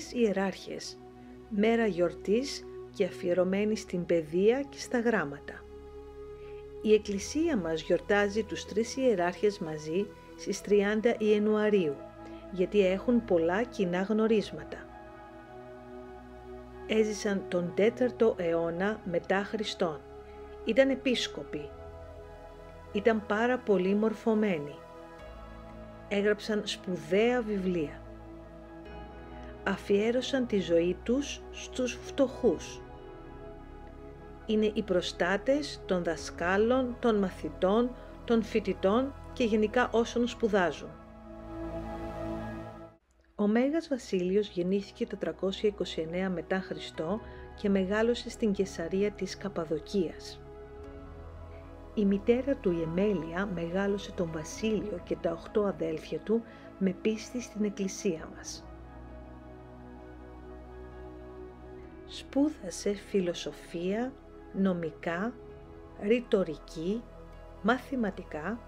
τρεις ιεράρχες, μέρα γιορτής και αφιερωμένη στην παιδεία και στα γράμματα. Η Εκκλησία μας γιορτάζει τους τρεις ιεράρχες μαζί στις 30 Ιανουαρίου, γιατί έχουν πολλά κοινά γνωρίσματα. Έζησαν τον 4ο αιώνα μετά Χριστόν. Ήταν επίσκοποι. Ήταν πάρα πολύ μορφωμένοι. Έγραψαν σπουδαία βιβλία. Αφιέρωσαν τη ζωή τους στους φτωχούς. Είναι οι προστάτες των δασκάλων, των μαθητών, των φοιτητών και γενικά όσων σπουδάζουν. Ο Μέγας Βασίλειος γεννήθηκε το 329 μετά Χριστό και μεγάλωσε στην Καισαρία της Καπαδοκίας. Η μητέρα του η Εμέλεια μεγάλωσε τον Βασίλειο και τα 8 αδέλφια του με πίστη στην Εκκλησία μας. Σπούδασε φιλοσοφία, νομικά, ρητορική, μαθηματικά,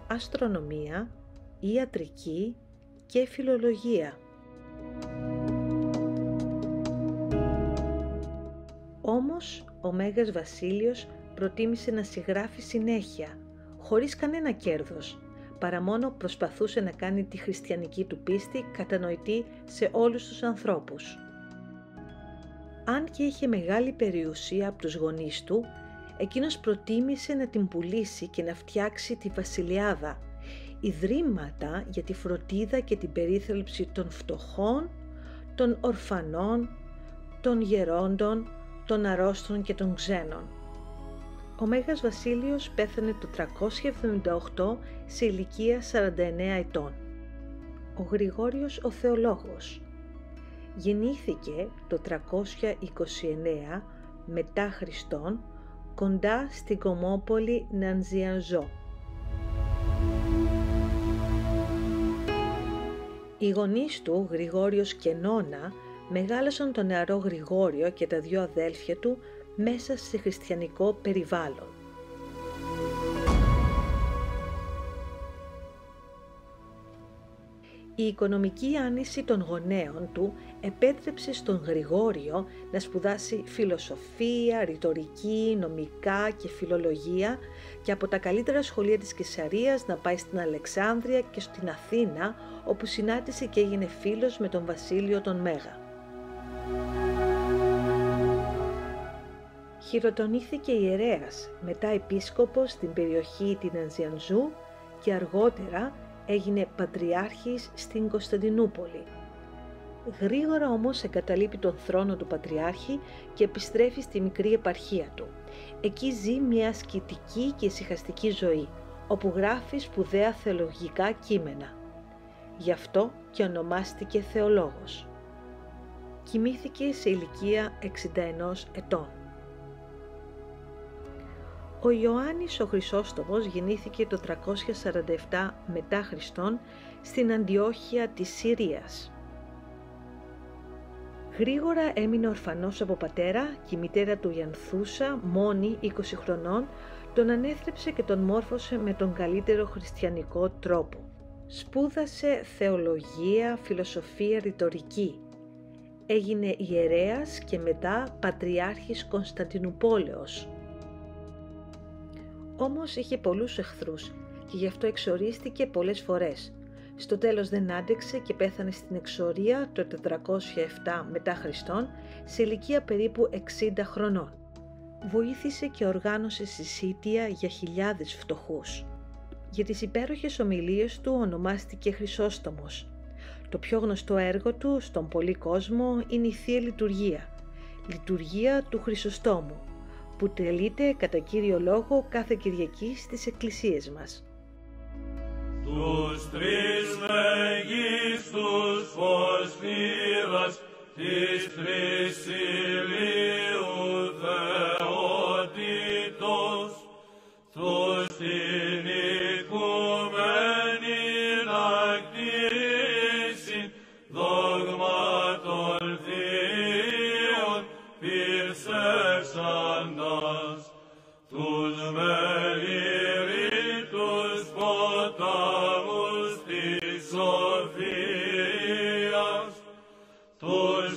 αστρονομία, ιατρική και φιλολογία. Όμως ο Μέγας Βασίλειος προτίμησε να συγγράφει συνέχεια, χωρίς κανένα κέρδος, παρά μόνο προσπαθούσε να κάνει τη χριστιανική του πίστη κατανοητή σε όλους τους ανθρώπους. Αν και είχε μεγάλη περιουσία από τους γονείς του, εκείνος προτίμησε να την πουλήσει και να φτιάξει τη βασιλιάδα, ιδρύματα για τη φροντίδα και την περίθαλψη των φτωχών, των ορφανών, των γερόντων, των αρρώστων και των ξένων. Ο Μέγας Βασίλειος πέθανε το 378 σε ηλικία 49 ετών. Ο Γρηγόριος ο Θεολόγος γεννήθηκε το 329 μετά Χριστόν κοντά στην κομμόπολη Νανζιανζό. Οι γονείς του, Γρηγόριος και Νόνα, μεγάλωσαν τον νεαρό Γρηγόριο και τα 2 αδέλφια του μέσα σε χριστιανικό περιβάλλον. Η οικονομική άνηση των γονέων του επέτρεψε στον Γρηγόριο να σπουδάσει φιλοσοφία, ρητορική, νομικά και φιλολογία και από τα καλύτερα σχολεία της Καισαρίας να πάει στην Αλεξάνδρεια και στην Αθήνα, όπου συνάντησε και έγινε φίλος με τον Βασίλειο τον Μέγα. Χειροτονήθηκε ιερέας, μετά επίσκοπος στην περιοχή την Νανζιανζού και αργότερα έγινε πατριάρχης στην Κωνσταντινούπολη. Γρήγορα όμως εγκαταλείπει τον θρόνο του πατριάρχη και επιστρέφει στη μικρή επαρχία του. Εκεί ζει μια ασκητική και ησυχαστική ζωή, όπου γράφει σπουδαία θεολογικά κείμενα. Γι' αυτό και ονομάστηκε θεολόγος. Κοιμήθηκε σε ηλικία 61 ετών. Ο Ιωάννης ο Χρυσόστομος γεννήθηκε το 347 μετά Χριστόν στην Αντιόχεια της Συρίας. Γρήγορα έμεινε ορφανός από πατέρα και η μητέρα του η Ανθούσα, μόνη 20 χρονών, τον ανέθρεψε και τον μόρφωσε με τον καλύτερο χριστιανικό τρόπο. Σπούδασε θεολογία, φιλοσοφία, ρητορική. Έγινε ιερέας και μετά πατριάρχης Κωνσταντινουπόλεως. Όμως είχε πολλούς εχθρούς και γι' αυτό εξορίστηκε πολλές φορές. Στο τέλος δεν άντεξε και πέθανε στην εξορία το 407 μετά Χριστόν σε ηλικία περίπου 60 χρονών. Βοήθησε και οργάνωσε συσίτια για χιλιάδες φτωχούς. Για τις υπέροχες ομιλίες του ονομάστηκε Χρυσόστομος. Το πιο γνωστό έργο του στον πολύ κόσμο είναι η Θεία Λειτουργία, Λειτουργία του Χρυσοστόμου, που τελείται κατά κύριο λόγο κάθε Κυριακή στις εκκλησίες μας. Τους τρεις μεγίστους φως πήρας της Τρισιλίου Θεότητος, τους την οικουμένη να κτίσει δόγματων θείων πυρσεύσαντας τους μεληρίτους ποτάμους της σοφίας, τους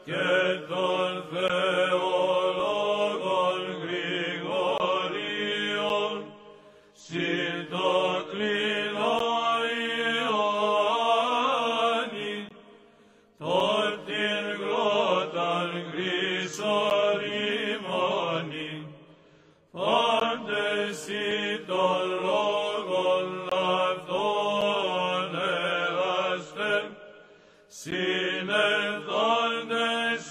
και των θεολόγων Γρηγορίων, συν το κλινό Ιωάννη, τον την γλώταν χρυσορήμωνη, πάντες ή των λόγων αυτών εργαστέ, συνεχθόντες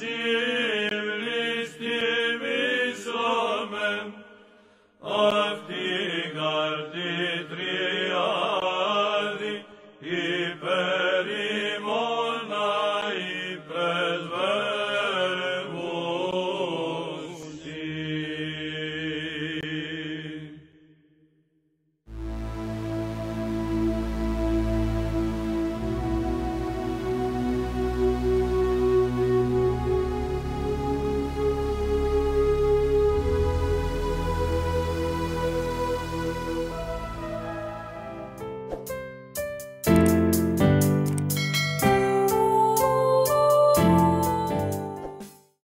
ύμνης τιμήσομεν, αυτή καρτή τριάδη υπερ ημών.